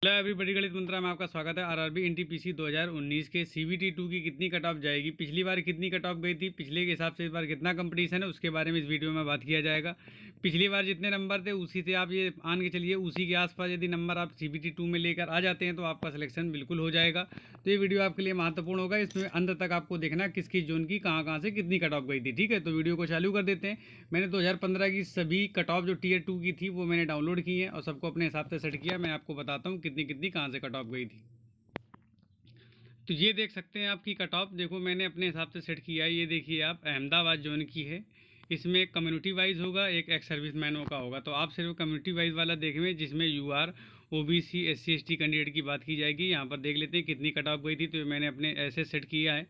Hello everybody, गणित मंत्रा में आपका स्वागत है। आरआरबी एनटीपीसी 2019 के सीबीटी 2 की कितनी कट ऑफ जाएगी, पिछली बार कितनी कट ऑफ गई थी, पिछले के हिसाब से इस बार कितना कंपटीशन है, उसके बारे में इस वीडियो में बात किया जाएगा। पिछली बार जितने नंबर थे उसी से आप ये मान के चलिए, उसी के आसपास यदि नंबर आप सीबीटी 2 में लेकर आ जाते हैं तो आपका सिलेक्शन बिल्कुल हो जाएगा। तो ये वीडियो आपके लिए महत्वपूर्ण होगा। इसमें अंत तक आपको देखना किस किस जोन की कहाँ से कितनी कट ऑफ गई थी। ठीक है, तो वीडियो को चालू कर देते हैं। मैंने 2015 की सभी कट ऑफ जो टीयर 2 की थी वो मैंने डाउनलोड की है और सबको अपने हिसाब से सेट किया। मैं आपको बताता हूँ कितनी कितनी कहाँ से कट ऑफ गई थी। तो ये देख सकते हैं आपकी कट ऑफ, देखो मैंने अपने हिसाब से सेट किया है। ये देखिए आप, अहमदाबाद जोन की है। इसमें कम्युनिटी वाइज होगा, एक एक्स सर्विसमैनों का होगा। तो आप सिर्फ कम्युनिटी वाइज वाला देखेंगे जिसमें UR, OBC, SC ST candidate की बात की जाएगी। यहाँ पर देख लेते हैं कितनी कट ऑफ गई थी। तो मैंने अपने ऐसे सेट किया है।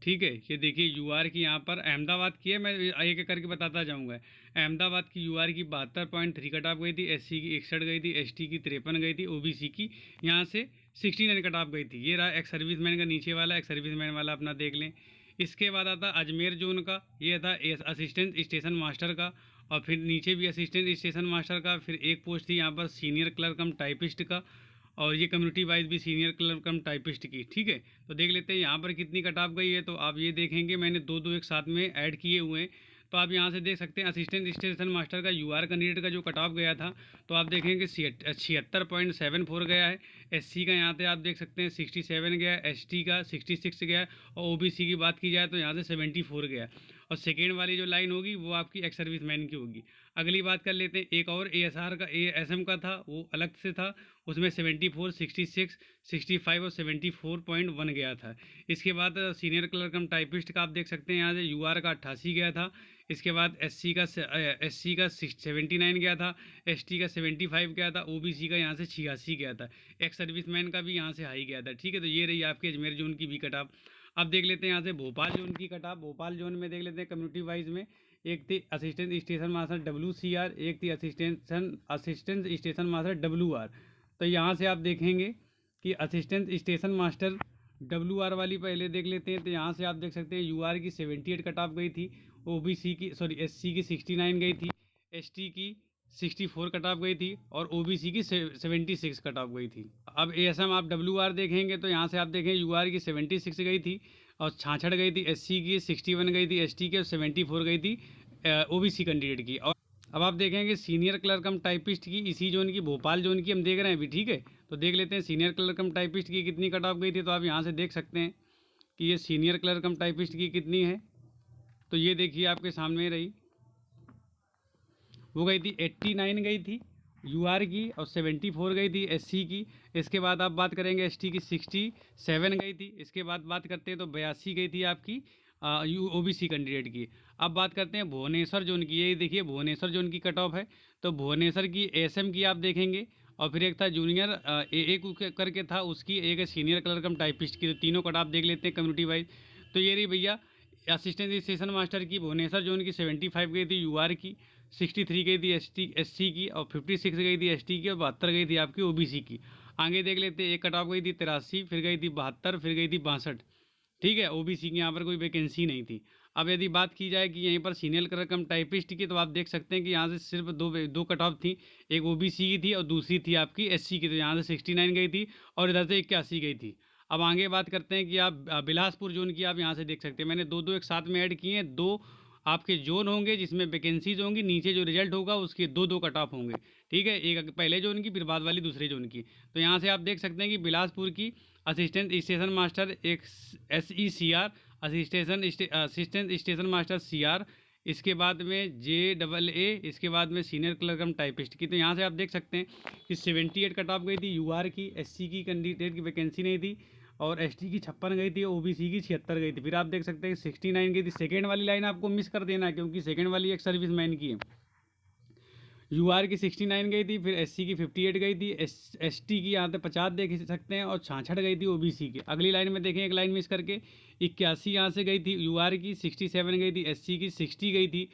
ठीक है, ये देखिए यूआर की यहाँ पर अहमदाबाद की है, मैं एक एक करके बताता जाऊँगा। अहमदाबाद की यूआर की 72.3 कट ऑफ गई थी, एससी की 61 गई थी, एसटी की 53 गई थी, ओबीसी की यहाँ से 69 कट ऑफ गई थी। ये रहा एक सर्विसमैन का नीचे वाला, एक सर्विसमैन वाला अपना देख लें। इसके बाद आता अजमेर जोन का, ये था असिस्टेंट स्टेशन मास्टर का, और फिर नीचे भी असिस्टेंट स्टेशन मास्टर का। फिर एक पोस्ट थी यहाँ पर सीनियर क्लर्क कम टाइपिस्ट का, और ये कम्युनिटी वाइज भी सीनियर क्लर्क कम टाइपिस्ट की। ठीक है, तो देख लेते हैं यहाँ पर कितनी कट ऑफ गई है। तो आप ये देखेंगे मैंने दो दो एक साथ में ऐड किए हुए हैं। तो आप यहाँ से देख सकते हैं असिस्टेंट स्टेशन मास्टर का यूआर कैंडिडेट का जो कट ऑफ गया था, तो आप देखेंगे 76.74 गया है। एससी का यहाँ पे आप देख सकते हैं 67 गया है, एसटी का 66 गया है, और ओबीसी की बात की जाए तो यहाँ से 74 गया है। और सेकेंड वाली जो लाइन होगी वो आपकी एक्स सर्विसमैन की होगी। अगली बात कर लेते हैं, एक और एएसआर का, एएसएम का था, वो अलग से था। उसमें 74, 66, 65 और 74.1 गया था। इसके बाद सीनियर क्लर्क कम टाइपिस्ट का आप देख सकते हैं यहाँ से यूआर का 88 गया था। इसके बाद एससी का 79 गया था, एसटी का 75 गया था, ओबीसी का यहाँ से 86 गया था। एक्स सर्विसमैन का भी यहाँ से हाई गया था। ठीक है, तो ये रही आपके अजमेर जोन की भी कट ऑफ। अब देख लेते हैं यहाँ से भोपाल जोन की कट ऑफ। भोपाल जोन में देख लेते हैं कम्युनिटी वाइज में, एक थी असिस्टेंट स्टेशन मास्टर WCR, एक थी असिस्टेंट स्टेशन मास्टर WR। तो यहाँ से आप देखेंगे कि असिस्टेंट स्टेशन मास्टर WR वाली पहले देख लेते हैं। तो यहाँ से आप देख सकते हैं यूआर की 78 कट ऑफ गई थी, ओबीसी की एससी की 69 गई थी, एसटी की 64 कट ऑफ गई थी, और ओबीसी की 76 कट ऑफ गई थी। अब एएसएम आप WR देखेंगे तो यहाँ से आप देखें यूआर की 76 गई थी और 66 गई थी, एससी की 61 गई थी, एसटी की 74 गई थी, ओबीसी कैंडिडेट की। और अब आप देखेंगे सीनियर क्लर्क कम टाइपिस्ट की, इसी जोन की, भोपाल जोन की हम देख रहे हैं अभी। ठीक है, तो देख लेते हैं सीनियर क्लर्क कम टाइपिस्ट की कितनी कट ऑफ गई थी। तो आप यहाँ से देख सकते हैं कि ये सीनियर क्लर्क कम टाइपिस्ट की कितनी है। तो ये देखिए आपके सामने रही, वो गई थी 89 गई थी यूआर की, और 74 गई थी एससी की। इसके बाद आप बात करेंगे एसटी की 67 गई थी। इसके बाद बात करते हैं तो 82 गई थी आपकी ओबीसी कैंडिडेट की। अब बात करते हैं भुवनेश्वर जोन की। ये देखिए भुवनेश्वर जोन की कट ऑफ है। तो भुवनेश्वर की एसएम की आप देखेंगे, और फिर एक था जूनियर ए करके था उसकी, एक है सीनियर क्लर्क कम टाइपिस्ट की। तो तीनों कट ऑफ देख लेते हैं कम्युनिटी वाइज। तो ये रही भैया असिस्टेंट स्टेशन मास्टर की, भुवनेश्वर जोन की 75 गई थी यूआर की, 63 गई थी एससी की, और 56 गई थी एसटी की, और 72 गई थी आपकी ओबीसी की। आगे देख लेते हैं, एक कट ऑफ गई थी 83, फिर गई थी 72, फिर गई थी 62। ठीक है, ओबीसी की यहाँ पर कोई वैकेंसी नहीं थी। अब यदि बात की जाए कि यहीं पर सीनियर क्लर्क कम टाइपिस्ट की, तो आप देख सकते हैं कि यहाँ से सिर्फ दो कट ऑफ थी, एक ओबीसी की थी और दूसरी थी आपकी एससी की। तो यहाँ से 69 गई थी और इधर से 81 गई थी। अब आगे बात करते हैं कि आप बिलासपुर जोन की आप यहाँ से देख सकते हैं, मैंने दो दो एक साथ में ऐड किए हैं। दो आपके जोन होंगे जिसमें वैकेंसीज होंगी, नीचे जो रिजल्ट होगा उसके दो दो कट ऑफ होंगे। ठीक है, एक पहले जोन की, फिर बाद वाली दूसरे जोन की। तो यहाँ से आप देख सकते हैं कि बिलासपुर की असिस्टेंट स्टेशन मास्टर एक SECR, assistant station master CR, इसके बाद में JAA, इसके बाद में सीनियर क्लर्क कम टाइपिस्ट की। तो यहाँ से आप देख सकते हैं कि 78 कट ऑफ गई थी यूआर की, एससी की कैंडिडेट की वैकेंसी नहीं थी, और एसटी की 56 गई थी, ओबीसी की 76 गई थी। फिर आप देख सकते हैं 69 गई थी। सेकेंड वाली लाइन आपको मिस कर देना है क्योंकि सेकेंड वाली एक सर्विसमैन की है। यूआर की 69 गई थी, फिर एससी की 58 गई थी, एसटी की यहाँ पे 50 देख सकते हैं, और 66 गई थी ओबीसी की। अगली लाइन में देखें, एक लाइन मिस करके 81 यहाँ से गई थी यूआर की, 67 गई थी एससी की, 60 गई थी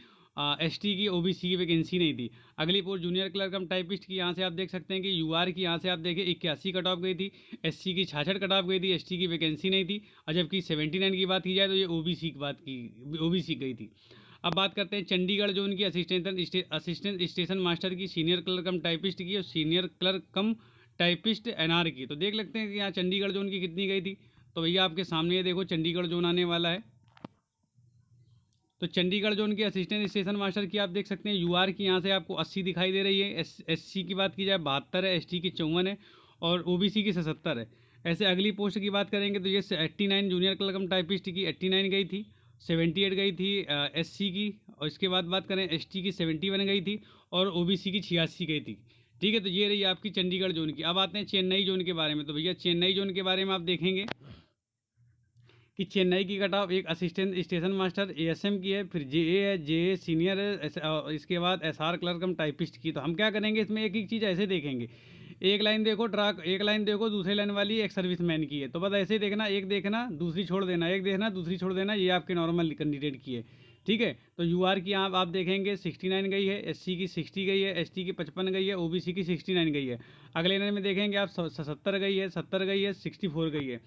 एसटी की, ओबीसी की वैकेंसी नहीं थी। अगली post junior clerk cum typist की, यहाँ से आप देख सकते हैं कि यूआर की यहाँ से आप देखें 81 कट ऑफ गई थी, एससी की 66 कट ऑफ गई थी, एसटी की वैकेंसी नहीं थी, और जबकि 79 की बात की जाए तो ये ओबीसी गई थी। अब बात करते हैं चंडीगढ़ जोन की असिस्टेंट स्टेशन मास्टर की, सीनियर क्लर्क कम टाइपिस्ट की, और senior clerk cum typist NR की। तो देख लेते हैं कि यहाँ चंडीगढ़ जोन की कितनी गई थी। तो भैया आपके सामने ये देखो चंडीगढ़ जोन आने वाला है। तो चंडीगढ़ जोन की असिस्टेंट स्टेशन मास्टर की आप देख सकते हैं यूआर की यहाँ से आपको 80 दिखाई दे रही है। एससी की बात की जाए 72 है, एसटी की 54 है और ओबीसी की 77 है। ऐसे अगली पोस्ट की बात करेंगे तो ये 89 जूनियर क्लर्क कम टाइपिस्ट की 89 गई थी, 78 गई थी एससी की, और इसके बाद बात करें एसटी की 71 गई थी और ओबीसी की 86 गई थी। ठीक है, तो ये रही आपकी चंडीगढ़ जोन की। अब आते हैं चेन्नई जोन के बारे में। तो भैया चेन्नई जोन के बारे में आप देखेंगे कि चेन्नई की कट ऑफ एक असिस्टेंट स्टेशन मास्टर एएसएम की है, फिर जेए है, जेए सीनियर है, इसके बाद एसआर क्लर्क कम टाइपिस्ट की। तो हम क्या करेंगे इसमें एक एक चीज़ ऐसे देखेंगे, एक लाइन देखो ट्रक, एक लाइन देखो दूसरी लाइन वाली एक सर्विसमैन की है। तो बस ऐसे ही देखना, एक देखना दूसरी छोड़ देना, एक देखना दूसरी छोड़ देना, ये आपके नॉर्मल कैंडिडेट की है। ठीक है, तो यूआर की आप देखेंगे 69 गई है, एससी की 60 गई है, एसटी की 55 गई है, ओबीसी की 69 गई है। अगले लाइन में देखेंगे आप 70 गई है, 70 गई है, 64 गई है।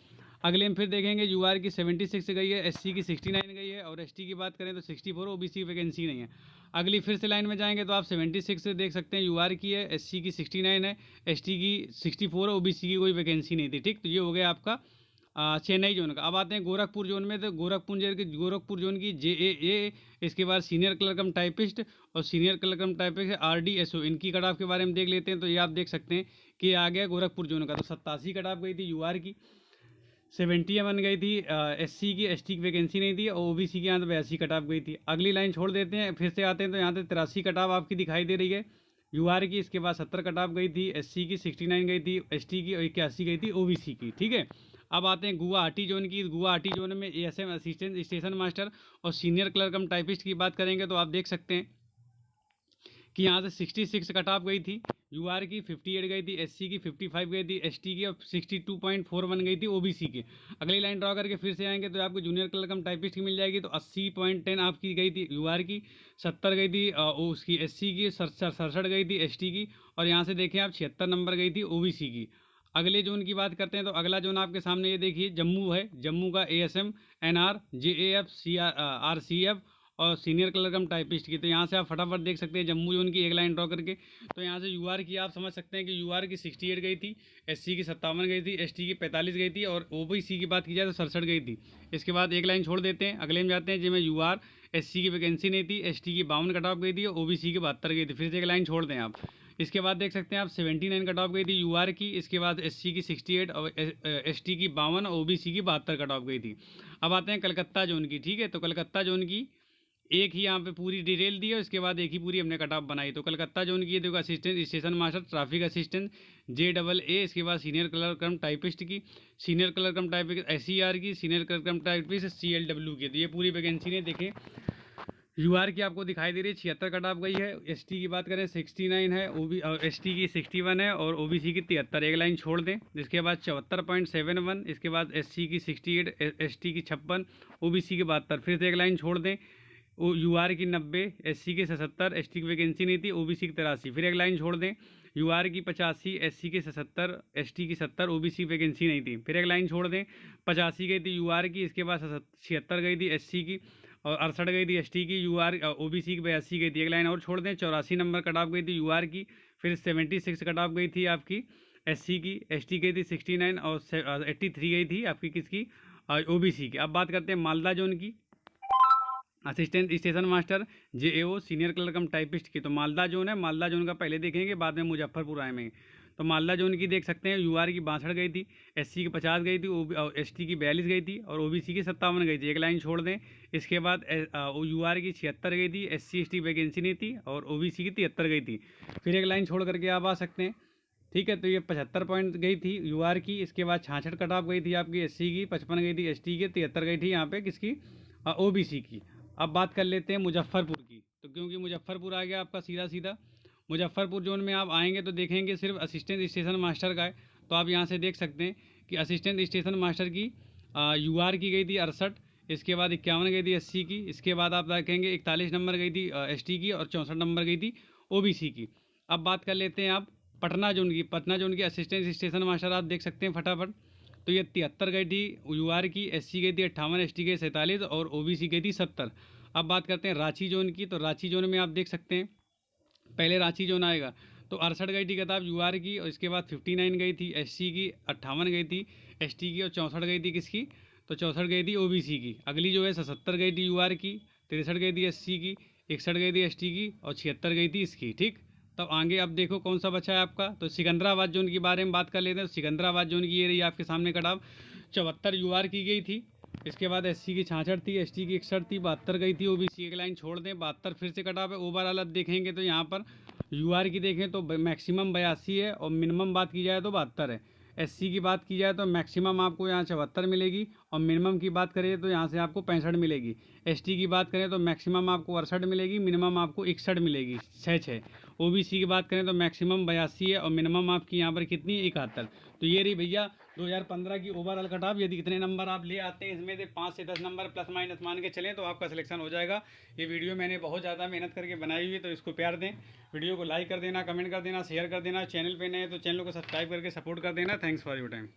अगले में फिर देखेंगे यूआर की 76 गई है, एससी की 69 गई है और एसटी की बात करें तो 64, ओबीसी की वैकेंसी नहीं है। अगली फिर से लाइन में जाएंगे तो आप 76 से देख सकते हैं यूआर की है, एससी की 69 है, एसटी की 64 है, ओबीसी की कोई वैकेंसी नहीं थी। ठीक, तो ये हो गया आपका चेन्नई जोन का। अब आते हैं गोरखपुर जोन में। तो गोरखपुर जोन की जेएए, इसके बाद सीनियर क्लर्क कम टाइपिस्ट और senior clerk cum typist RDSO, इनकी कट ऑफ के बारे में देख लेते हैं। तो ये आप देख सकते हैं कि आ गया गोरखपुर जोन का। तो 87 कट ऑफ गई थी यूआर की, 71 गई थी एससी की, एसटी की वैकेंसी नहीं थी और ओबीसी की यहाँ तो 82 कट ऑफ गई थी। अगली लाइन छोड़ देते हैं, फिर से आते हैं तो यहाँ से 83 कट ऑफ आपकी दिखाई दे रही है यूआर की। इसके बाद 70 कट ऑफ गई थी, एससी की 69 गई थी, एसटी की 81 गई थी, ओबीसी की। ठीक है, अब आते हैं गुवाहाटी जोन की। गुवाहाटी जोन में एएसएम असिस्टेंट स्टेशन मास्टर और सीनियर क्लर्क कम टाइपिस्ट की बात करेंगे तो आप देख सकते हैं कि यहाँ से 66 कट ऑफ गई थी यूआर की, 58 गई थी एससी की, 55 गई थी एसटी की और 62.41 गई थी ओबीसी की। अगली लाइन ड्रॉ करके फिर से आएंगे तो आपको जूनियर क्लर्क कम टाइपिस्ट की मिल जाएगी। तो 80.10 आपकी गई थी यूआर की, 70 गई थी उसकी एससी की, 67 गई थी एसटी की और यहाँ से देखें आप 76 नंबर गई थी ओबीसी की। अगले जोन की बात करते हैं तो अगला जोन आपके सामने ये देखिए जम्मू है। जम्मू का एएसएम, एनआर, जेएएफ, आरसीएफ और सीनियर क्लर्क कम टाइपिस्ट की। तो यहाँ से आप फटाफट देख सकते हैं जम्मू जोन की एक लाइन ड्रॉ करके। तो यहाँ से यूआर की आप समझ सकते हैं कि यूआर की 68 गई थी, एससी की 57 गई थी, एसटी की 45 गई थी और ओबीसी की बात की जाए तो 67 गई थी। इसके बाद एक लाइन छोड़ देते हैं, अगले में जाते हैं जिसमें यूआर, एससी की वैकेंसी नहीं थी, एसटी की 52 कट ऑफ गई थी और ओबीसी की 72 गई थी। फिर से एक लाइन छोड़ दें आप। इसके बाद देख सकते हैं आप 79 कट ऑफ गई थी यूआर की, इसके बाद एससी की 68 और एसटी की 52 और ओबीसी की 72 कट ऑफ गई थी। अब आते हैं कलकत्ता जोन की। ठीक है, तो कलकत्ता जोन की एक ही यहाँ पे पूरी डिटेल दी है, उसके बाद एक ही पूरी हमने कट ऑफ बनाई। तो कलकत्ता जोन की देखो assistant station master traffic assistant JAA, इसके बाद सीनियर क्लर्क कम टाइपिस्ट की, senior clerk cum typist SER की, senior clerk cum typist CLW की। तो ये पूरी वैकेंसी ने देखें यूआर की आपको दिखाई दे रही है 76 कट ऑफ गई है, एसटी की बात करें 69 है, एसटी की 61 है और ओबीसी की 73। एक लाइन छोड़ दें, इसके बाद 74.71, इसके बाद एससी की 68, एसटी की 56, ओबीसी की 72। फिर से एक लाइन छोड़ दें, यूआर की 90, एससी की 77, एसटी की वैकेंसी नहीं थी, ओबीसी की 83। फिर एक लाइन छोड़ दें, यूआर की 85, एससी की 77, एसटी की 70, ओबीसी की वैकेंसी नहीं थी। फिर एक लाइन छोड़ दें, 85 गई थी यूआर की, इसके बाद 76 गई थी एससी की और 68 गई थी एसटी की, यूआर ओबीसी की 82 गई थी। एक लाइन और छोड़ दें, 84 नंबर कट ऑफ गई थी यूआर की, फिर 76 कट ऑफ गई थी आपकी एससी की, एसटी गई थी 69 और 83 गई थी आपकी किसकी, ओबीसी की। अब बात करते हैं मालदा जोन की, assistant station master JAO, senior clerk cum typist की। तो मालदा जोन है, मालदा जोन का पहले देखेंगे बाद में मुजफ्फरपुर आएंगे। तो मालदा जोन की देख सकते हैं यूआर की 62 गई थी, एससी की 50 गई थी, एसटी की 42 गई थी और ओबीसी की 57 गई थी। एक लाइन छोड़ दें, इसके बाद यूआर की 76 गई थी, SC ST वैकेंसी नहीं थी और ओबीसी की 73 गई थी। फिर एक लाइन छोड़ करके आप आ सकते हैं। ठीक है, तो ये 75 पॉइंट गई थी यूआर की, इसके बाद 66 कट ऑफ गई थी आपकी एससी की, 55 गई थी एसटी की, 73 गई थी यहाँ पे किसकी, ओबीसी की। अब बात कर लेते हैं मुजफ्फरपुर की। तो क्योंकि मुजफ्फरपुर आ गया आपका सीधा सीधा, मुजफ्फरपुर जोन में आप आएंगे तो देखेंगे सिर्फ असिस्टेंट स्टेशन मास्टर का है। तो आप यहाँ से देख सकते हैं कि असिस्टेंट स्टेशन मास्टर की यूआर की गई थी 68, इसके बाद 51 गई थी एससी की, इसके बाद आप देखेंगे 41 नंबर गई थी एसटी की और 64 नंबर गई थी ओबीसी की। अब बात कर लेते हैं आप पटना जोन की। पटना जोन की असिस्टेंट स्टेशन मास्टर आप देख सकते हैं फटाफट। तो ये 73 गई थी यूआर की, एससी गई थी 58, एसटी गई 47 और ओबीसी गई थी 70। अब बात करते हैं रांची जोन की। तो रांची जोन में आप देख सकते हैं पहले रांची जोन आएगा तो 68 गई थी किताब यूआर की, और इसके बाद 59 गई थी एससी की, 58 गई थी एसटी की, और 64 गई थी किसकी, तो 64 गई थी ओबीसी की। अगली जो है 77 गई थी यूआर की, 63 गई थी एससी की, 61 गई थी एसटी की, और 76 गई थी इसकी। ठीक, तब आगे अब देखो कौन सा बचा है आपका। तो सिकंदराबाद जोन के बारे में बात कर लेते हैं। तो सिकंदराबाद जोन की ये रही आपके सामने कटाव, 74 यूआर की गई थी। इसके बाद एससी की 66 थी, एसटी की 61 थी, 72 गई थी ओबीसी। एक लाइन छोड़ दें, 72 फिर से कटाव है। ओवरऑल अब देखेंगे तो यहाँ पर यूआर की देखें तो मैक्सिमम 82 है, और मिनिमम बात की जाए तो 72 है। एससी की बात की जाए तो मैक्सिमम आपको यहाँ 74 मिलेगी, और मिनिमम की बात करें तो यहाँ से आपको 65 मिलेगी। एसटी की बात करें तो मैक्सिमम आपको 68 मिलेगी, मिनिमम आपको 61 मिलेगी, 6 ओबीसी की बात करें तो मैक्सिमम 82 है, और मिनिमम आपकी यहाँ पर कितनी 71। तो ये रही भैया 2015 की ओवरऑल कटाव। यदि कितने नंबर आप ले आते हैं इसमें से 5 से 10 नंबर प्लस माइनस मान के चलें तो आपका सिलेक्शन हो जाएगा। ये वीडियो मैंने बहुत ज़्यादा मेहनत करके बनाई हुई है, तो इसको प्यार दें। वीडियो को लाइक कर देना, कमेंट कर देना, शेयर कर देना। चैनल पे नए हैं तो चैनल को सब्सक्राइब करके सपोर्ट कर देना। Thanks for your time.